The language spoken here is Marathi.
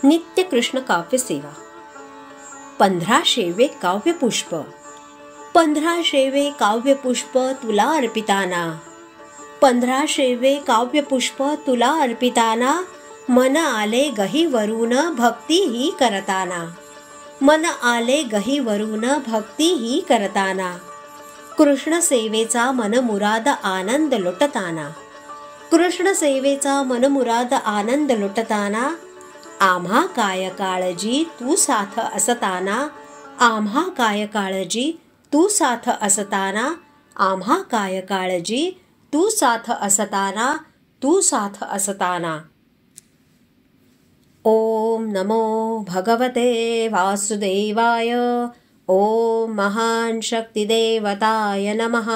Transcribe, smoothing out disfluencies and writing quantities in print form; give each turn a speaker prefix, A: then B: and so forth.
A: नित्य कृष्ण काव्य सेवा. 15 शेवे काव्य पुष्प. 15 शेवे काव्य पुष्प तुला अर्पिताना. 15 शेवे काव्य पुष्प तुला अर्पिताना. मन आले गही वरून भक्ती ही करताना. मन आले गही वरून भक्ती ही करताना. कृष्ण सेवेचा मनमुराद आनंद लुटताना. कृष्ण सेवेचा मनमुराद आनंद लुटताना. आम्हा काय काळजी तू साथ असताना. आम्हा काय काळजी तू साथ असताना. आम्हा काय काळजी तू साथ असताना. तू साथ असताना. ओम नमो भगवते वासुदेवाय. ओम महान शक्तिदेवताय नमः.